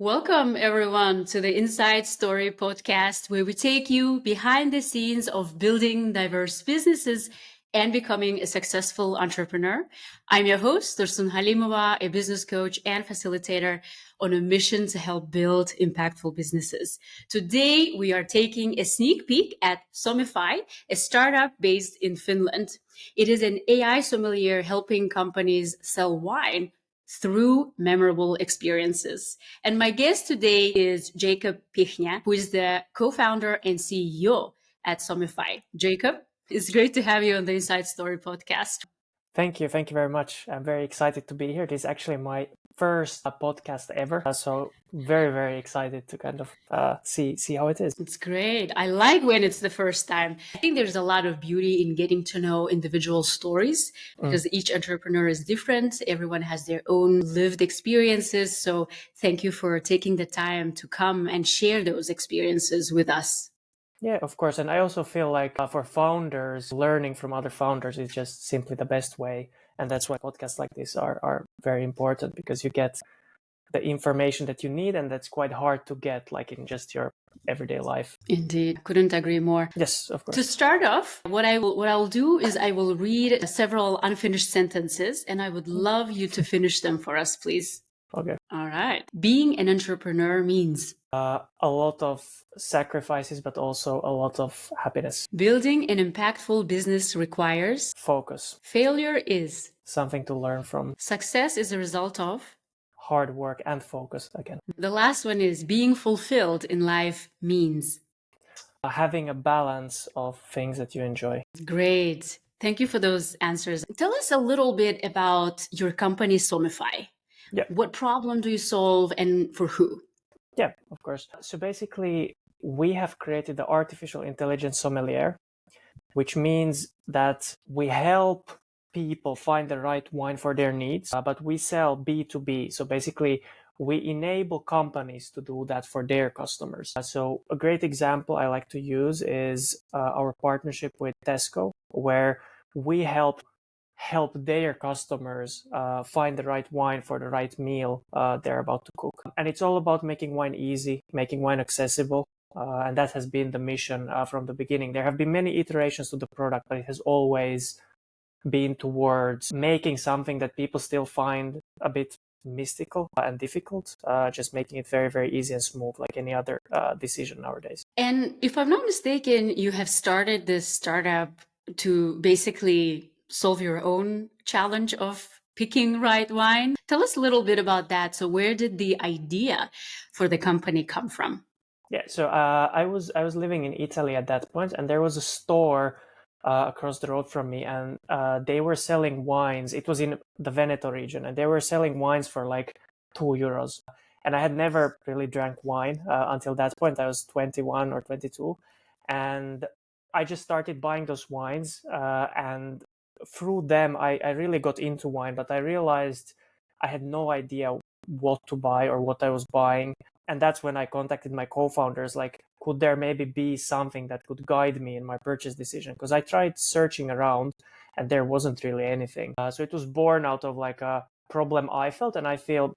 Welcome, everyone, to the Inside Story podcast, where we take you behind the scenes of building diverse businesses and becoming a successful entrepreneur. I'm your host, Tursun Halimova, a business coach and facilitator on a mission to help build impactful businesses. Today, we are taking a sneak peek at sommify, a startup based in Finland. It is an AI sommelier helping companies sell wine through memorable experiences. And my guest today is Jacob Pichna, who is the co-founder and CEO at sommify. Jacob, it's great to have you on the Inside Story podcast. Thank you. Thank you very much. I'm very excited to be here. This is actually my first podcast ever. So very, very excited to kind of see how it is. It's great. I like when it's the first time. I think there's a lot of beauty in getting to know individual stories because each entrepreneur is different. Everyone has their own lived experiences. So thank you for taking the time to come and share those experiences with us. Yeah, of course. And I also feel like for founders, learning from other founders is just simply the best way. And that's why podcasts like this are very important, because you get the information that you need, and that's quite hard to get like in just your everyday life. Indeed. Couldn't agree more. Yes, of course. To start off, what I will do is I will read several unfinished sentences, and I would love you to finish them for us, please. Okay. All right. Being an entrepreneur means a lot of sacrifices, but also a lot of happiness. Building an impactful business requires Focus. Failure is Something to learn from. Success is a result of Hard work and focus again. The last one is being fulfilled in life means Having a balance of things that you enjoy. Great. Thank you for those answers. Tell us a little bit about your company, sommify. Yeah. What problem do you solve and for who? Yeah, of course. So basically, we have created the artificial intelligence sommelier, which means that we help people find the right wine for their needs, but we sell B2B. So basically, we enable companies to do that for their customers. So a great example I like to use is our partnership with Tesco, where we help their customers find the right wine for the right meal they're about to cook. And it's all about making wine easy, making wine accessible. And that has been the mission from the beginning. There have been many iterations to the product, but it has always been towards making something that people still find a bit mystical and difficult, just making it very, very easy and smooth, like any other decision nowadays. And if I'm not mistaken, you have started this startup to basically solve your own challenge of picking right wine. Tell us a little bit about that. So where did the idea for the company come from? Yeah, so I was living in Italy at that point, and there was a store across the road from me, and they were selling wines. It was in the Veneto region, and they were selling wines for like €2. And I had never really drank wine until that point. I was 21 or 22, and I just started buying those wines, and through them, I really got into wine, but I realized I had no idea what to buy or what I was buying. And that's when I contacted my co-founders, like, could there maybe be something that could guide me in my purchase decision? Because I tried searching around and there wasn't really anything. So it was born out of like a problem I felt, and I feel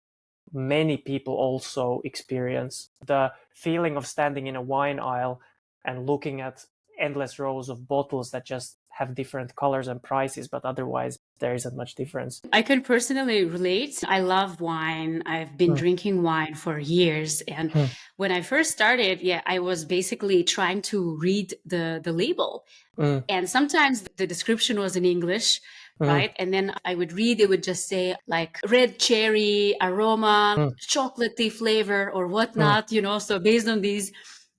many people also experience the feeling of standing in a wine aisle and looking at endless rows of bottles that just have different colors and prices, but otherwise there isn't much difference. I can personally relate. I love wine. I've been drinking wine for years. And when I first started, I was basically trying to read the label. And sometimes the description was in English, right? And then I would read, it would just say like red cherry aroma, chocolatey flavor or whatnot, So based on these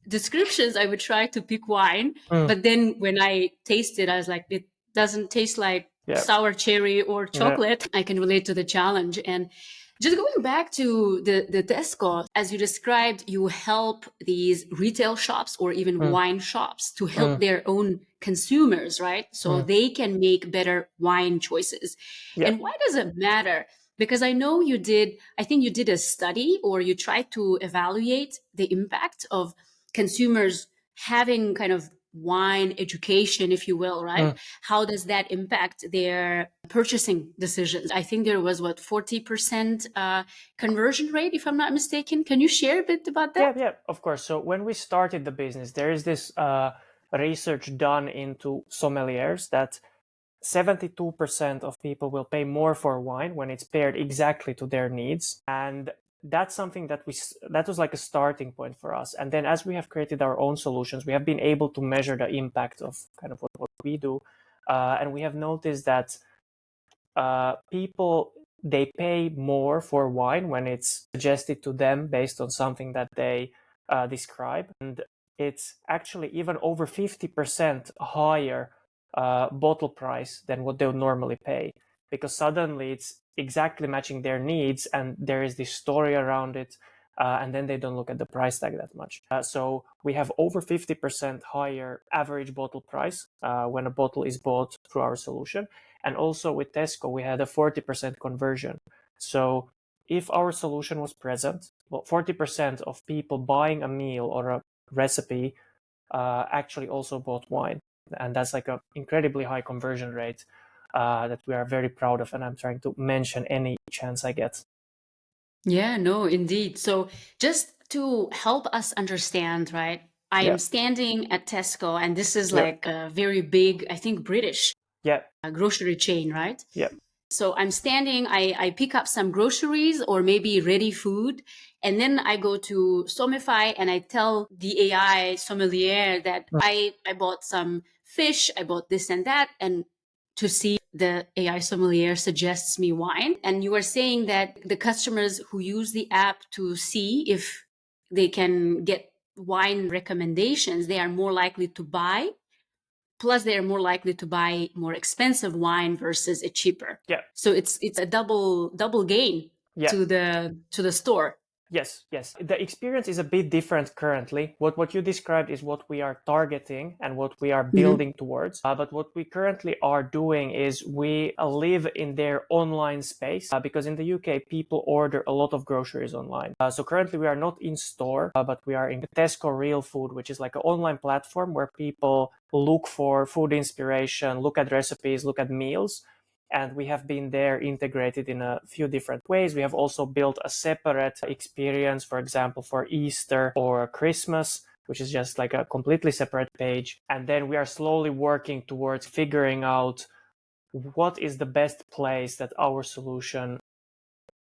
descriptions, I would try to pick wine. But then when I tasted, I was like, it doesn't taste like sour cherry or chocolate. I can relate to the challenge. And just going back to the Tesco, as you described, you help these retail shops or even wine shops to help their own consumers, right? So they can make better wine choices. And why does it matter? Because I know I think you did a study, or you tried to evaluate the impact of consumers having kind of wine education, if you will, right? How does that impact their purchasing decisions? I think there was 40% conversion rate, if I'm not mistaken. Can you share a bit about that? Yeah, of course. So when we started the business, there is this research done into sommeliers that 72% of people will pay more for wine when it's paired exactly to their needs. And that's something that was like a starting point for us. And then as we have created our own solutions, we have been able to measure the impact of kind of what we do. And we have noticed that people, they pay more for wine when it's suggested to them based on something that they describe. And it's actually even over 50% higher bottle price than what they would normally pay, because suddenly it's exactly matching their needs and there is this story around it, and then they don't look at the price tag that much. So we have over 50% higher average bottle price when a bottle is bought through our solution. And also with Tesco, we had a 40% conversion. So if our solution was present, well, 40% of people buying a meal or a recipe actually also bought wine. And that's like an incredibly high conversion rate that we are very proud of. And I'm trying to mention any chance I get. Yeah, no, indeed. So just to help us understand, right? I am standing at Tesco, and this is like a very big, I think, British grocery chain, right? Yeah. So I'm standing, I pick up some groceries or maybe ready food, and then I go to Sommify and I tell the AI sommelier that I bought some fish, I bought this and that, and to see the AI sommelier suggests me wine. And you are saying that the customers who use the app to see if they can get wine recommendations, they are more likely to buy. Plus, they are more likely to buy more expensive wine versus a cheaper. Yeah. So it's a double gain to the store. Yes. The experience is a bit different currently. What you described is what we are targeting and what we are building towards. But what we currently are doing is we live in their online space because in the UK, people order a lot of groceries online. So currently we are not in store, but we are in Tesco Real Food, which is like an online platform where people look for food inspiration, look at recipes, look at meals. And we have been there integrated in a few different ways. We have also built a separate experience, for example, for Easter or Christmas, which is just like a completely separate page. And then we are slowly working towards figuring out what is the best place that our solution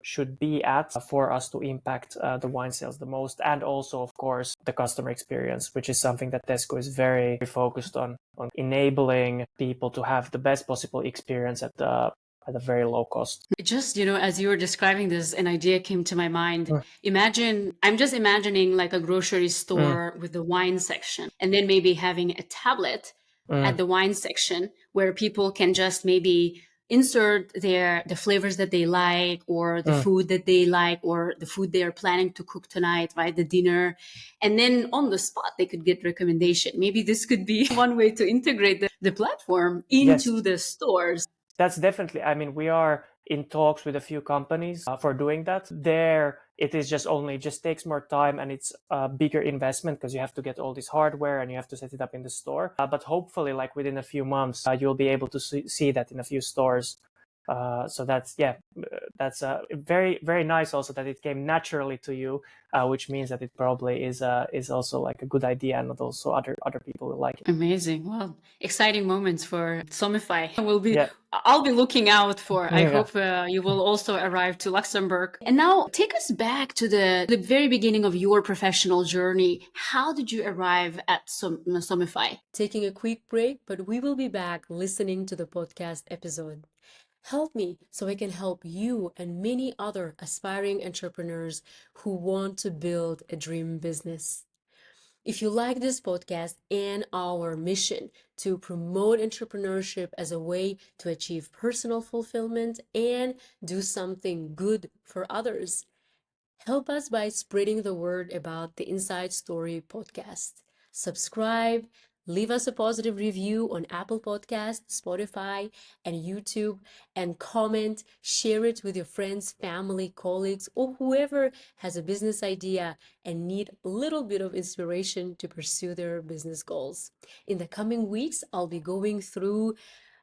should be at for us to impact the wine sales the most, and also of course the customer experience, which is something that Tesco is very focused on enabling people to have the best possible experience at a very low cost. Just, as you were describing this, an idea came to my mind. I'm just imagining like a grocery store with the wine section, and then maybe having a tablet at the wine section where people can just maybe insert the flavors that they like, or the food that they like, or the food they are planning to cook tonight, right? The dinner. And then on the spot, they could get recommendation. Maybe this could be one way to integrate the platform into the stores. That's definitely, I mean, we are in talks with a few companies for doing that. There, it just takes more time, and it's a bigger investment because you have to get all this hardware and you have to set it up in the store. But hopefully, like within a few months, you'll be able to see that in a few stores. So that's very, very nice also that it came naturally to you, which means that it probably is also like a good idea, and that also other people will like it. Amazing. Well, exciting moments for Sommify. I'll be looking out for. I hope you will also arrive to Luxembourg. And now take us back to the very beginning of your professional journey. How did you arrive at Sommify? Taking a quick break, but we will be back listening to the podcast episode. Help me so I can help you and many other aspiring entrepreneurs who want to build a dream business. If you like this podcast and our mission to promote entrepreneurship as a way to achieve personal fulfillment and do something good for others, help us by spreading the word about the Inside Story podcast. Subscribe, Leave us a positive review on Apple Podcasts, Spotify, and YouTube, and comment, share it with your friends, family, colleagues, or whoever has a business idea and need a little bit of inspiration to pursue their business goals. In the coming weeks, I'll be going through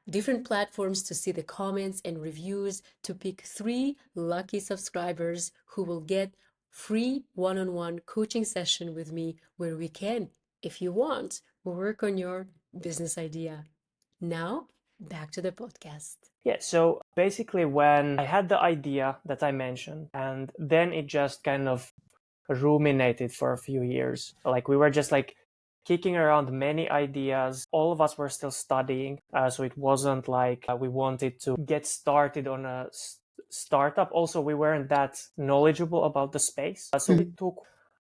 different platforms to see the comments and reviews to pick 3 lucky subscribers who will get free one-on-one coaching session with me where we can, if you want, work on your business idea. Now, back to the podcast. Yeah, so basically when I had the idea that I mentioned, and then it just kind of ruminated for a few years. Like we were just like kicking around many ideas. All of us were still studying, so it wasn't like we wanted to get started on a startup. Also, we weren't that knowledgeable about the space. So it took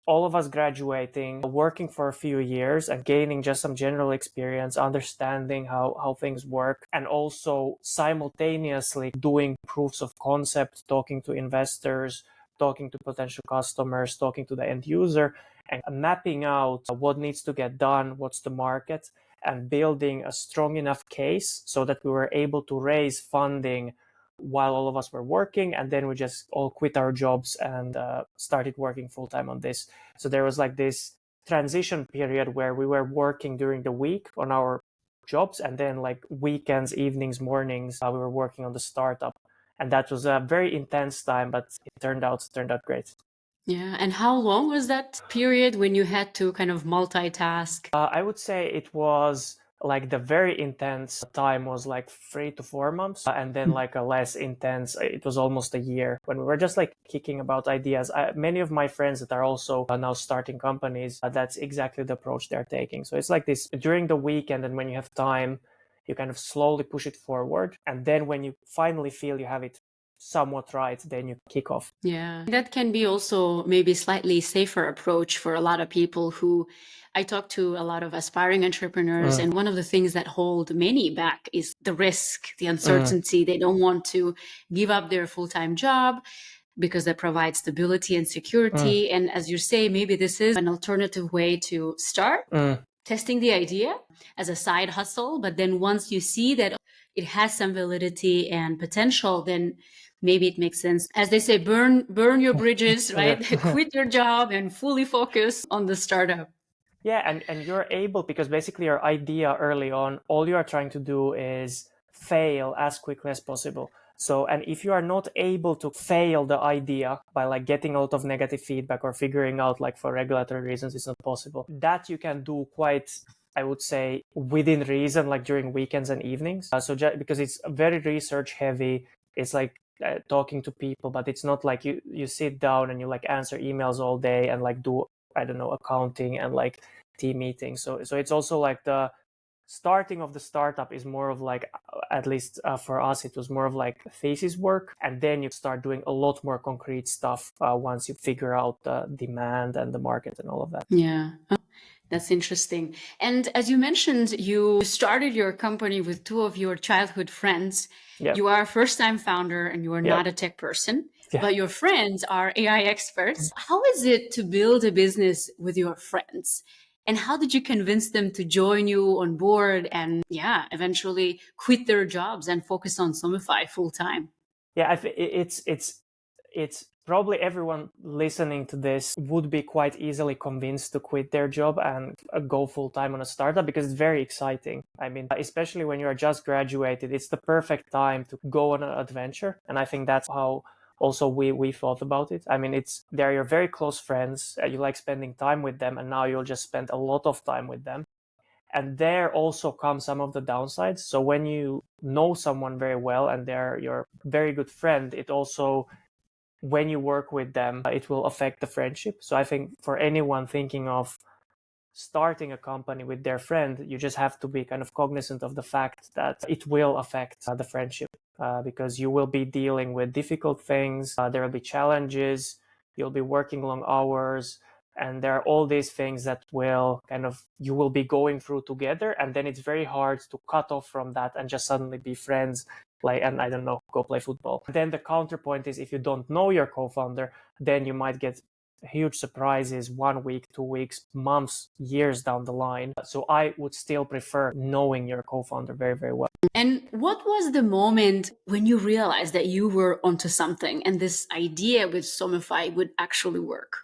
all of us graduating, working for a few years and gaining just some general experience, understanding how things work, and also simultaneously doing proofs of concept, talking to investors, talking to potential customers, talking to the end user, and mapping out what needs to get done, what's the market, and building a strong enough case so that we were able to raise funding while all of us were working. And then we just all quit our jobs and started working full time on this. So there was like this transition period where we were working during the week on our jobs, and then like weekends, evenings, mornings, we were working on the startup. And that was a very intense time, but it turned out great. Yeah. And how long was that period when you had to kind of multitask? I would say it was like the very intense time was like 3 to 4 months, and then like a less intense, it was almost a year when we were just like kicking about ideas. Many of my friends that are also now starting companies, that's exactly the approach they're taking. So it's like this during the weekend, and when you have time, you kind of slowly push it forward, and then when you finally feel you have it somewhat right, then you kick off. Yeah, that can be also maybe slightly safer approach for a lot of people who I talk to a lot of aspiring entrepreneurs. And one of the things that hold many back is the risk, the uncertainty. They don't want to give up their full-time job because that provides stability and security. And as you say, maybe this is an alternative way to start testing the idea as a side hustle. But then once you see that it has some validity and potential, then maybe it makes sense. As they say, burn your bridges, right? Quit your job and fully focus on the startup. Yeah, and you're able, because basically your idea early on, all you are trying to do is fail as quickly as possible. So, and if you are not able to fail the idea by like getting a lot of negative feedback or figuring out like for regulatory reasons it's not possible, that you can do quite, I would say, within reason, like during weekends and evenings. Because it's very research heavy, it's like talking to people, but it's not like you sit down and you like answer emails all day and like do, I don't know, accounting and like team meetings. So it's also like the starting of the startup is more of like, at least for us, it was more of like thesis work. And then you start doing a lot more concrete stuff once you figure out the demand and the market and all of that. Yeah. That's interesting. And as you mentioned, you started your company with 2 of your childhood friends. Yep. You are a first-time founder and you are not a tech person, but your friends are AI experts. How is it to build a business with your friends? And how did you convince them to join you on board and eventually quit their jobs and focus on Sommify full time? Yeah, it's probably everyone listening to this would be quite easily convinced to quit their job and go full time on a startup because it's very exciting. I mean, especially when you are just graduated, it's the perfect time to go on an adventure. And I think that's how also we thought about it. I mean, they're your very close friends. You like spending time with them, and now you'll just spend a lot of time with them. And there also come some of the downsides. So when you know someone very well and they're your very good friend, it also, when you work with them, it will affect the friendship. So I think for anyone thinking of starting a company with their friend, you just have to be kind of cognizant of the fact that it will affect the friendship because you will be dealing with difficult things. There will be challenges. You'll be working long hours. And there are all these things that you will be going through together. And then it's very hard to cut off from that and just suddenly be friends, and I don't know, go play football. Then the counterpoint is if you don't know your co-founder, then you might get huge surprises 1 week, 2 weeks, months, years down the line. So I would still prefer knowing your co-founder very, very well. And what was the moment when you realized that you were onto something and this idea with Sommify would actually work?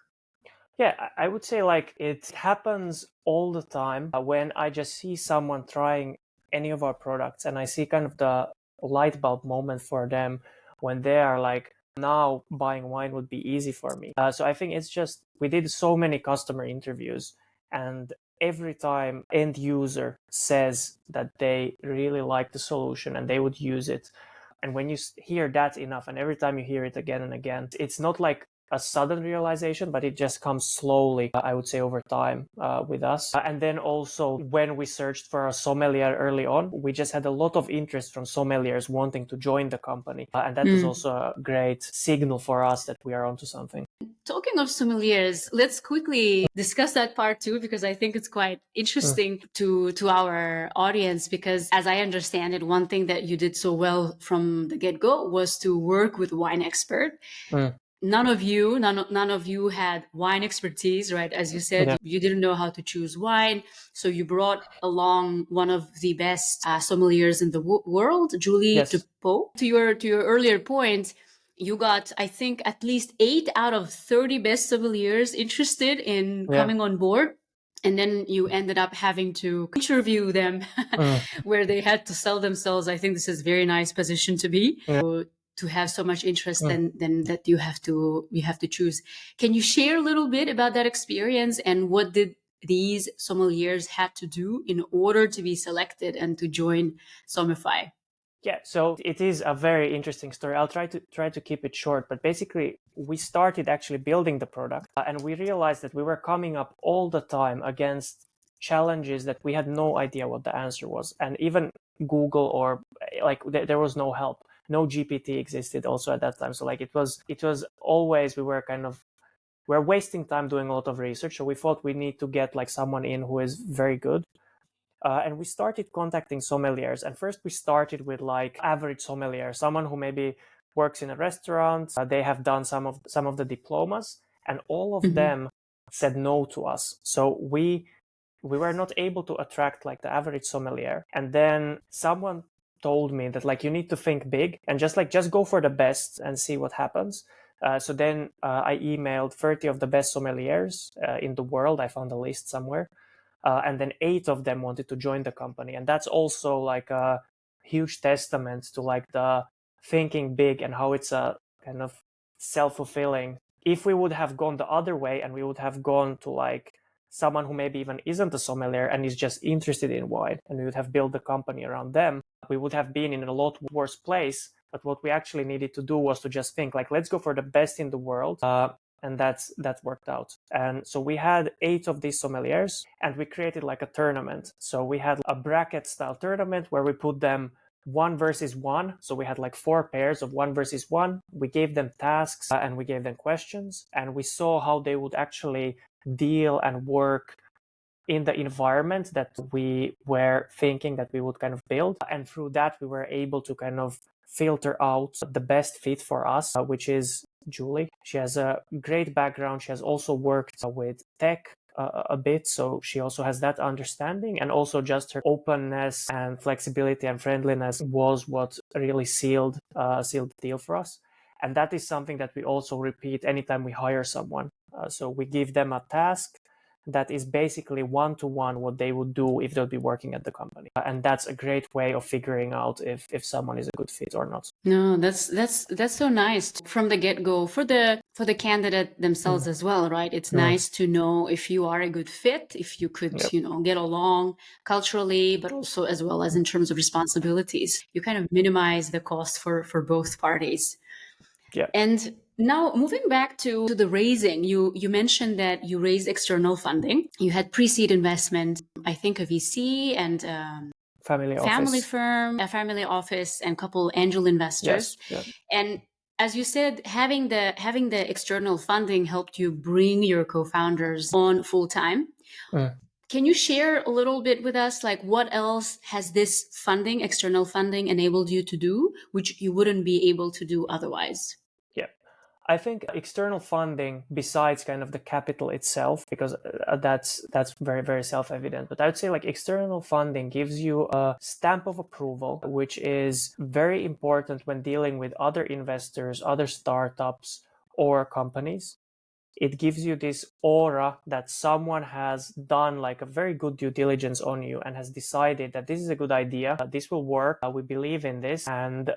Yeah, I would say like it happens all the time when I just see someone trying any of our products and I see kind of the light bulb moment for them when they are like, now buying wine would be easy for me. So I think it's just, we did so many customer interviews, and every time end user says that they really like the solution and they would use it. And when you hear that enough, and every time you hear it again and again, it's not like a sudden realization, but it just comes slowly, I would say, over time with us. And then also when we searched for a sommelier early on, we just had a lot of interest from sommeliers wanting to join the company. And that was also a great signal for us that we are onto something. Talking of sommeliers, let's quickly discuss that part too, because I think it's quite interesting to our audience, because as I understand it, one thing that you did so well from the get-go was to work with a wine expert. None of you had wine expertise, right? As you said, you didn't know how to choose wine. So you brought along one of the best sommeliers in the world, Julie Dupont. To your earlier point, you got, I think, at least 8 out of 30 best sommeliers interested in coming on board. And then you ended up having to interview them where they had to sell themselves. I think this is a very nice position to be. To have so much interest then that you have to choose. Can you share a little bit about that experience and what did these sommeliers had to do in order to be selected and to join Sommify? Yeah, so it is a very interesting story. I'll try to keep it short, but basically we started actually building the product and we realized that we were coming up all the time against challenges that we had no idea what the answer was. And even Google or like there was no help. No GPT existed also at that time. So like it was always, we're wasting time doing a lot of research. So we thought we need to get like someone in who is very good. And we started contacting sommeliers. And first we started with like average sommelier, someone who maybe works in a restaurant. They have done some of the diplomas, and all of them said no to us. So we were not able to attract like the average sommelier. And then someone told me that like you need to think big and just go for the best and see what happens. So then I emailed 30 of the best sommeliers in the world. I found a list somewhere. And then 8 of them wanted to join the company. And that's also like a huge testament to like the thinking big and how it's a kind of self-fulfilling. If we would have gone the other way and we would have gone to like someone who maybe even isn't a sommelier and is just interested in wine, and we would have built the company around them, we would have been in a lot worse place. But what we actually needed to do was to just think like, let's go for the best in the world. And that worked out. And so we had 8 of these sommeliers and we created like a tournament. So we had a bracket style tournament where we put them 1 versus 1. So we had like 4 pairs of 1 versus 1. We gave them tasks and we gave them questions, and we saw how they would actually deal and work in the environment that we were thinking that we would kind of build. And through that, we were able to kind of filter out the best fit for us, which is Julie. She has a great background. She has also worked with tech a bit, so she also has that understanding, and also just her openness and flexibility and friendliness was what really sealed the deal for us. And that is something that we also repeat anytime we hire someone. So we give them a task that is basically one-to-one what they would do if they'll be working at the company. And that's a great way of figuring out if someone is a good fit or not. No, that's so nice from the get-go for the candidate themselves as well, right? It's nice to know if you are a good fit, if you could, get along culturally, but also as well as in terms of responsibilities. You kind of minimize the cost for both parties. Yeah. And now moving back to the raising, you mentioned that you raised external funding. You had pre-seed investment, I think a VC and family firm, a family office, and a couple angel investors. Yes. Yeah. And as you said, having the external funding helped you bring your co-founders on full time. Can you share a little bit with us, like what else has this funding, external funding, enabled you to do, which you wouldn't be able to do otherwise? Yeah. I think external funding, besides kind of the capital itself, because that's very, very self-evident, but I would say like external funding gives you a stamp of approval, which is very important when dealing with other investors, other startups, or companies. It gives you this aura that someone has done like a very good due diligence on you and has decided that this is a good idea, this will work, we believe in this, and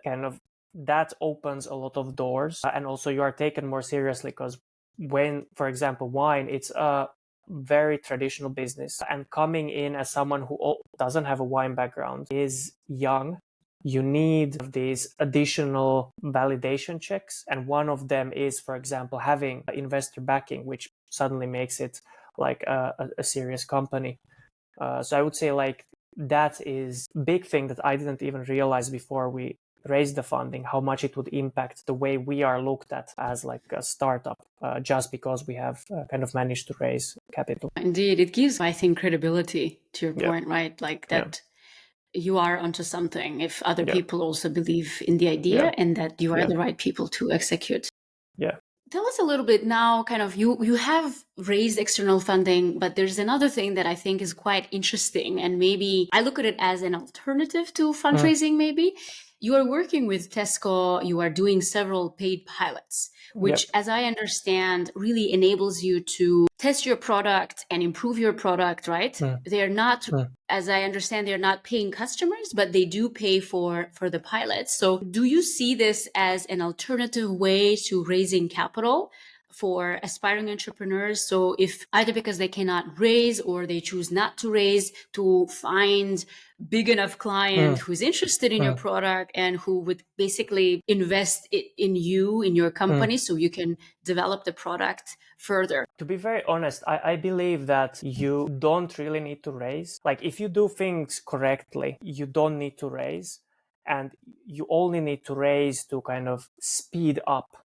kind of that opens a lot of doors. And also you are taken more seriously because when, for example, wine, it's a very traditional business, and coming in as someone who doesn't have a wine background, is young, you need these additional validation checks. And one of them is, for example, having investor backing, which suddenly makes it like a serious company. So I would say like that is a big thing that I didn't even realize before we raised the funding, how much it would impact the way we are looked at as like a startup, just because we have kind of managed to raise capital. Indeed, it gives, I think, credibility to your point, right? Like that you are onto something if other people also believe in the idea and that you are the right people to execute. Yeah. Tell us a little bit now, kind of, you have raised external funding, but there's another thing that I think is quite interesting, and maybe I look at it as an alternative to fundraising. Maybe you are working with Tesco, you are doing several paid pilots, which, as I understand, really enables you to test your product and improve your product, right? They're not, as I understand, they're not paying customers, but they do pay for the pilots. So do you see this as an alternative way to raising capital for aspiring entrepreneurs? So if either because they cannot raise or they choose not to raise, to find big enough client who's interested in your product and who would basically invest in you, in your company, so you can develop the product further. To be very honest, I believe that you don't really need to raise. Like if you do things correctly, you don't need to raise, and you only need to raise to kind of speed up.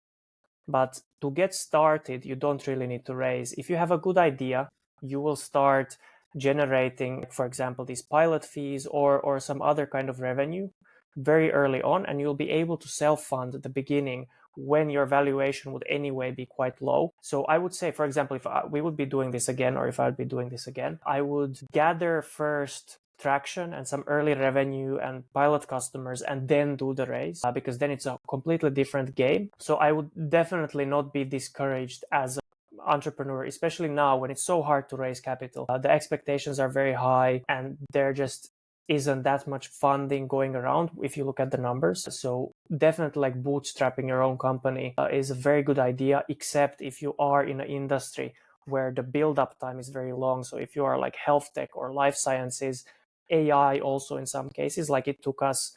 But to get started, you don't really need to raise. If you have a good idea, you will start generating, for example, these pilot fees or some other kind of revenue very early on, and you'll be able to self-fund at the beginning when your valuation would anyway be quite low. So I would say, for example, if we would be doing this again, or if I would be doing this again, I would gather first traction and some early revenue and pilot customers, and then do the raise, because then it's a completely different game. So I would definitely not be discouraged as an entrepreneur, especially now when it's so hard to raise capital. The expectations are very high, and there just isn't that much funding going around if you look at the numbers. So definitely like bootstrapping your own company is a very good idea, except if you are in an industry where the build-up time is very long. So if you are like health tech or life sciences, AI also in some cases, like it took us,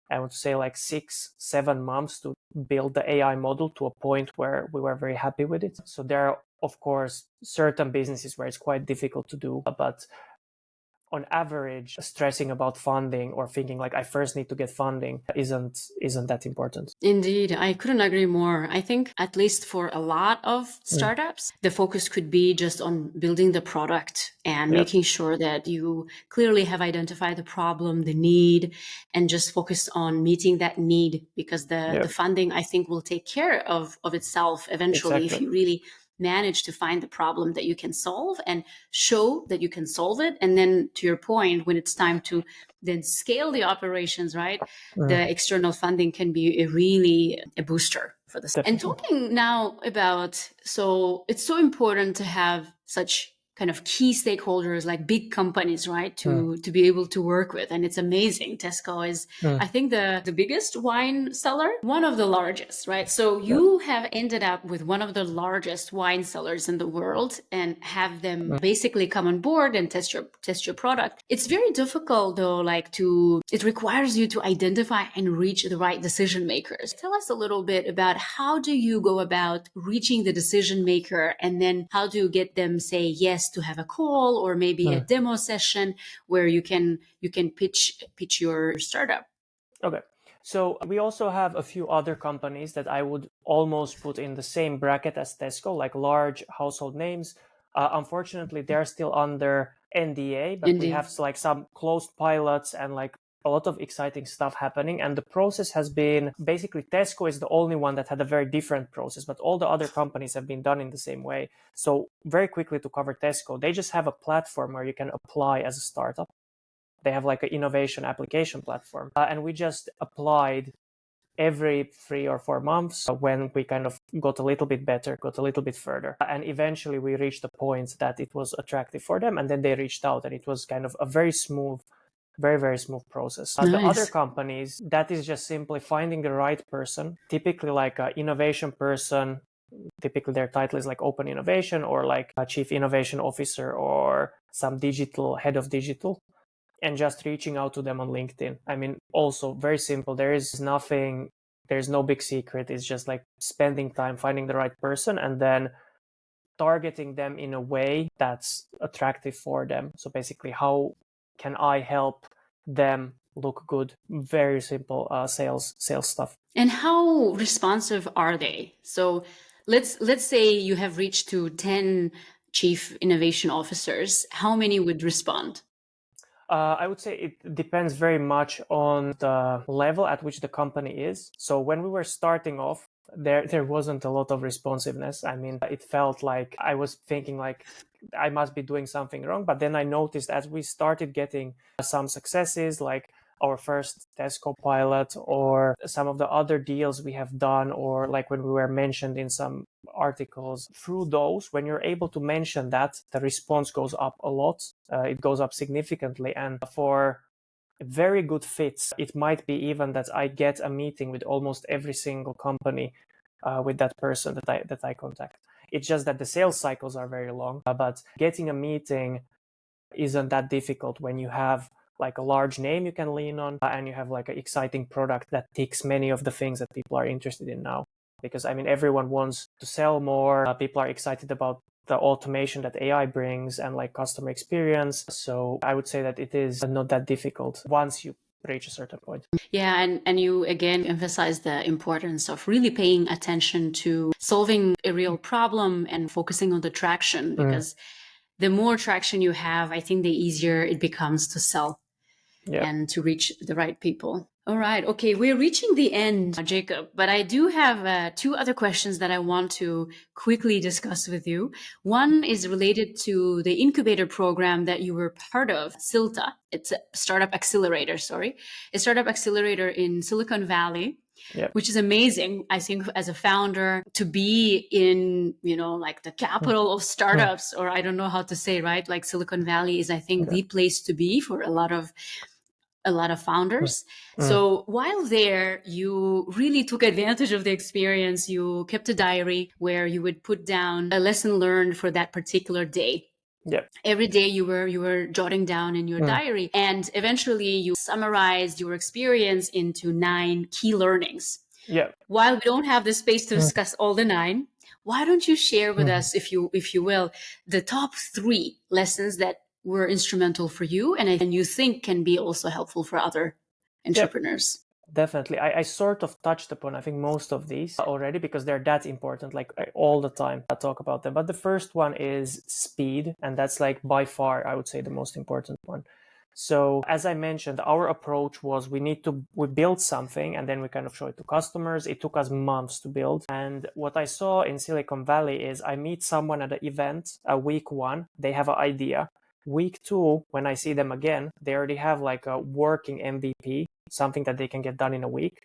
I would say like 6-7 months to build the AI model to a point where we were very happy with it. So there are, of course, certain businesses where it's quite difficult to do, but on average, stressing about funding or thinking like I first need to get funding isn't that important. Indeed, I couldn't agree more. I think at least for a lot of startups, the focus could be just on building the product and making sure that you clearly have identified the problem, the need, and just focus on meeting that need, because the funding, I think, will take care of itself eventually if you really manage to find the problem that you can solve and show that you can solve it. And then to your point, when it's time to then scale the operations, right? The external funding can be a booster for this. And talking now about, so it's so important to have such kind of key stakeholders like big companies, right? To be able to work with. And it's amazing. Tesco is, I think, the biggest wine seller, one of the largest, right? So you have ended up with one of the largest wine sellers in the world and have them basically come on board and test your product. It's very difficult though, like it requires you to identify and reach the right decision makers. Tell us a little bit about how do you go about reaching the decision maker, and then how do you get them say yes to have a call or maybe a demo session where you can pitch your startup. Okay. So we also have a few other companies that I would almost put in the same bracket as Tesco, like large household names. Unfortunately, they're still under NDA, but we have like some closed pilots and like a lot of exciting stuff happening. And the process has been basically Tesco is the only one that had a very different process, but all the other companies have been done in the same way. So very quickly to cover Tesco, they just have a platform where you can apply as a startup. They have like an innovation application platform. And we just applied every 3 or 4 months when we kind of got a little bit better, got a little bit further. And eventually we reached a point that it was attractive for them. And then they reached out, and it was kind of a very smooth, very, very smooth process. Nice. The other companies, that is just simply finding the right person, typically like an innovation person. Typically their title is like open innovation or like a chief innovation officer or some digital head of digital, and just reaching out to them on LinkedIn. I mean, also very simple. There's no big secret. It's just like spending time finding the right person and then targeting them in a way that's attractive for them. So basically, how can I help them look good? Very simple sales stuff. And how responsive are they? So let's say you have reached to 10 chief innovation officers. How many would respond? I would say it depends very much on the level at which the company is. So when we were starting off, there wasn't a lot of responsiveness. I mean, it felt like I was thinking like I must be doing something wrong. But then I noticed as we started getting some successes, like our first Tesco pilot or some of the other deals we have done, or like when we were mentioned in some articles, through those, when you're able to mention that, the response goes up a lot. It goes up significantly. And for very good fits, it might be even that I get a meeting with almost every single company with that person that I contact. It's just that the sales cycles are very long, but getting a meeting isn't that difficult when you have like a large name you can lean on and you have like an exciting product that ticks many of the things that people are interested in now. Because I mean, everyone wants to sell more. People are excited about the automation that AI brings and like customer experience. So I would say that it is not that difficult once you reach a certain point. Yeah, and you again emphasize the importance of really paying attention to solving a real problem and focusing on the traction, because the more traction you have, I think the easier it becomes to sell and to reach the right people. All right. Okay. We're reaching the end, Jacob, but I do have 2 other questions that I want to quickly discuss with you. One is related to the incubator program that you were part of, SILTA. It's a startup accelerator, a startup accelerator in Silicon Valley. Which is amazing, I think, as a founder, to be in, like the capital of startups, or I don't know how to say, right? Like Silicon Valley is, I think, the place to be for a lot of founders. So while there, you really took advantage of the experience. You kept a diary where you would put down a lesson learned for that particular day. Every day you were jotting down in your diary, and eventually you summarized your experience into 9 key learnings. While we don't have the space to discuss all the 9, why don't you share with us, if you will, the top 3 lessons that were instrumental for you and you think can be also helpful for other entrepreneurs? Definitely. I sort of touched upon, I think, most of these already because they're that important. Like all the time I talk about them. But the first one is speed. And that's like by far, I would say, the most important one. So as I mentioned, our approach was we build something and then we kind of show it to customers. It took us months to build. And what I saw in Silicon Valley is I meet someone at an event, week 1, they have an idea. Week 2, when I see them again, they already have like a working MVP, something that they can get done in a week.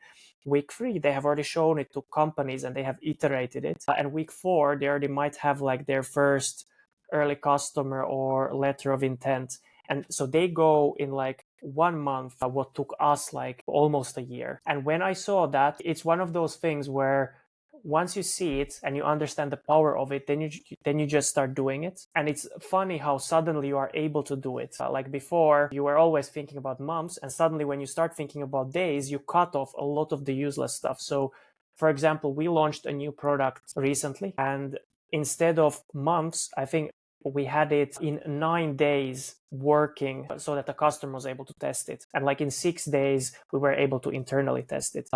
Week 3, they have already shown it to companies and they have iterated it. And week 4, they already might have like their first early customer or letter of intent. And so they go in like 1 month, what took us like almost a year. And when I saw that, it's one of those things where once you see it and you understand the power of it, then you just start doing it. And it's funny how suddenly you are able to do it. Like before, you were always thinking about months, and suddenly when you start thinking about days, you cut off a lot of the useless stuff. So, for example, we launched a new product recently, and instead of months, I think we had it in 9 days working so that the customer was able to test it. And like in 6 days, we were able to internally test it.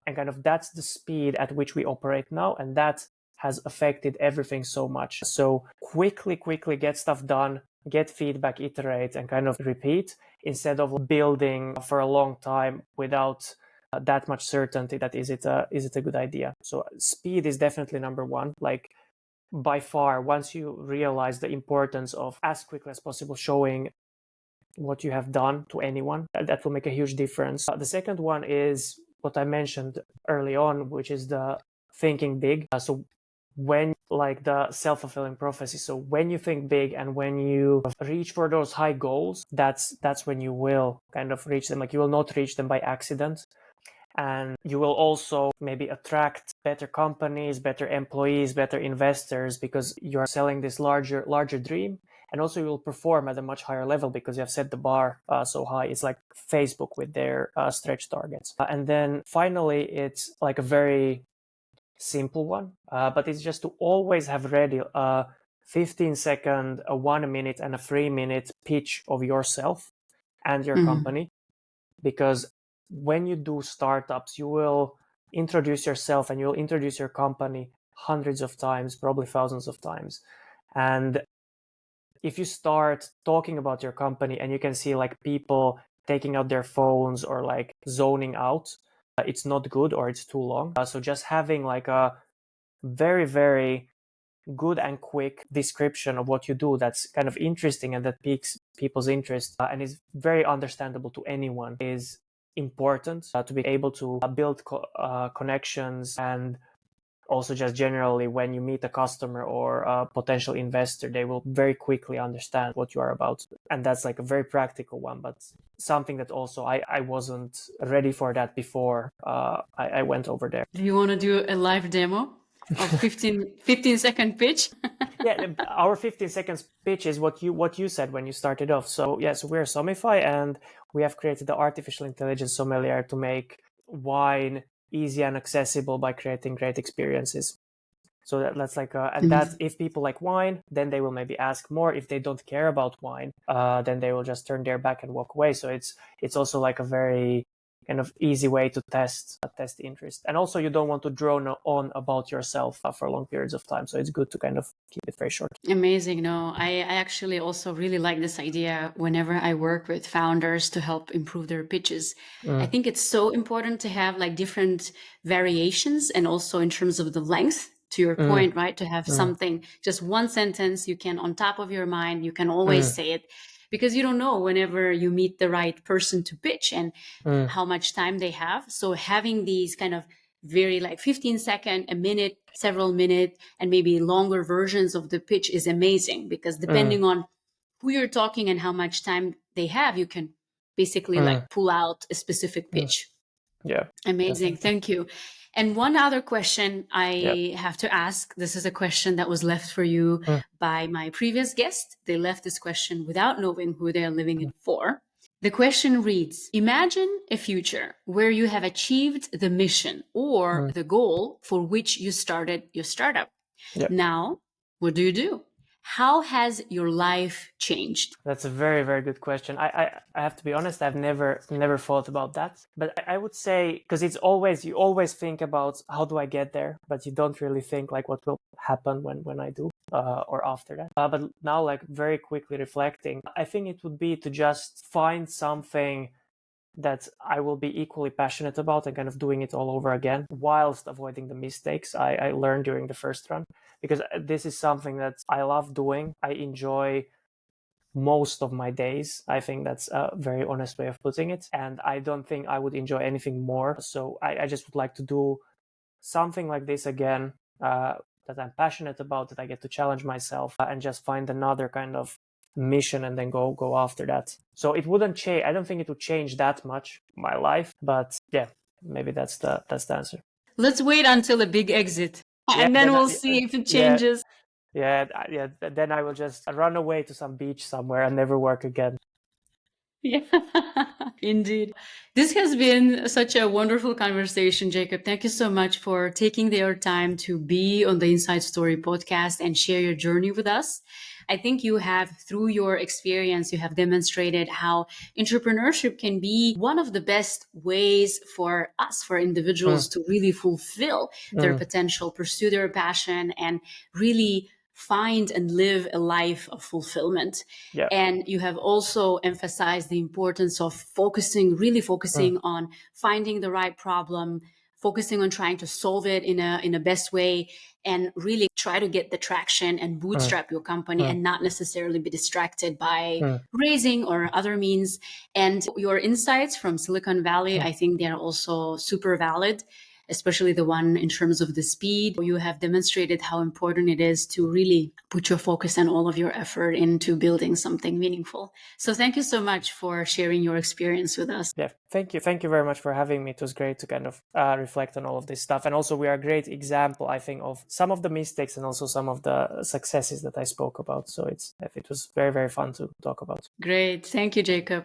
And kind of that's the speed at which we operate now. And that has affected everything so much. So quickly get stuff done, get feedback, iterate, and kind of repeat instead of building for a long time without that much certainty that is it a good idea. So speed is definitely number one. Like by far, once you realize the importance of as quickly as possible showing what you have done to anyone, that will make a huge difference. The second one is what I mentioned early on, which is the thinking big. So when like the self-fulfilling prophecy, so when you think big and when you reach for those high goals, that's when you will kind of reach them. Like you will not reach them by accident, and you will also maybe attract better companies, better employees, better investors, because you're selling this larger dream. And also you will perform at a much higher level because you have set the bar so high. It's like Facebook with their stretch targets. And then finally, it's like a very simple one, but it's just to always have ready a 15-second, a 1 minute, and a 3-minute pitch of yourself and your company. Because when you do startups, you will introduce yourself and you'll introduce your company hundreds of times, probably thousands of times. And if you start talking about your company and you can see like people taking out their phones or like zoning out, it's not good or it's too long. So just having like a very, very good and quick description of what you do that's kind of interesting and that piques people's interest and is very understandable to anyone is important to be able to build connections. And also just generally when you meet a customer or a potential investor, they will very quickly understand what you are about. And that's like a very practical one, but something that also I wasn't ready for that before I went over there. Do you want to do a live demo of 15-second pitch? Yeah, our 15 seconds pitch is what you said when you started off. So yeah, so we're Sommify, and we have created the artificial intelligence sommelier to make wine easy and accessible by creating great experiences. So that's like, and that if people like wine, then they will maybe ask more. If they don't care about wine, then they will just turn their back and walk away. So it's also like a very kind of easy way to test interest. And also you don't want to drone on about yourself for long periods of time. So it's good to kind of keep it very short. Amazing. No, I actually also really like this idea whenever I work with founders to help improve their pitches. I think it's so important to have like different variations, and also in terms of the length, to your point, right? To have something, just one sentence you can on top of your mind, you can always say it, because you don't know whenever you meet the right person to pitch and how much time they have. So having these kind of very like 15-second, a minute, several minute, and maybe longer versions of the pitch is amazing, because depending on who you're talking and how much time they have, you can basically like pull out a specific pitch. Yeah. Amazing. Definitely. Thank you. And one other question I have to ask. This is a question that was left for you by my previous guest. They left this question without knowing who they're leaving it for. The question reads, imagine a future where you have achieved the mission or the goal for which you started your startup. Yep. Now, what do you do? How has your life changed? That's a very, very good question. I have to be honest, I've never thought about that. But I would say, because you always think about how do I get there, but you don't really think like what will happen when I do or after that. But now, like very quickly reflecting, I think it would be to just find something that I will be equally passionate about and kind of doing it all over again, whilst avoiding the mistakes I learned during the first run. Because this is something that I love doing. I enjoy most of my days. I think that's a very honest way of putting it. And I don't think I would enjoy anything more. So I just would like to do something like this again, that I'm passionate about, that I get to challenge myself and just find another kind of mission and then go after that. So it wouldn't change. I don't think it would change that much my life, but yeah, maybe that's the answer. Let's wait until a big exit, and then we'll see if it changes. Yeah, then I will just run away to some beach somewhere and never work again. Yeah, indeed. This has been such a wonderful conversation, Jacob. Thank you so much for taking your time to be on the Inside Story podcast and share your journey with us. I think you have, through your experience, you have demonstrated how entrepreneurship can be one of the best ways for us, for individuals to really fulfill their potential, pursue their passion, and really find and live a life of fulfillment. Yeah. And you have also emphasized the importance of really focusing on finding the right problem, focusing on trying to solve it in a best way, and really try to get the traction and bootstrap your company and not necessarily be distracted by raising or other means. And your insights from Silicon Valley, I think they're also super valid, especially the one in terms of the speed. You have demonstrated how important it is to really put your focus and all of your effort into building something meaningful. So thank you so much for sharing your experience with us. Yeah, thank you. Thank you very much for having me. It was great to kind of reflect on all of this stuff. And also we are a great example, I think, of some of the mistakes and also some of the successes that I spoke about. So it was very, very fun to talk about. Great. Thank you, Jacob.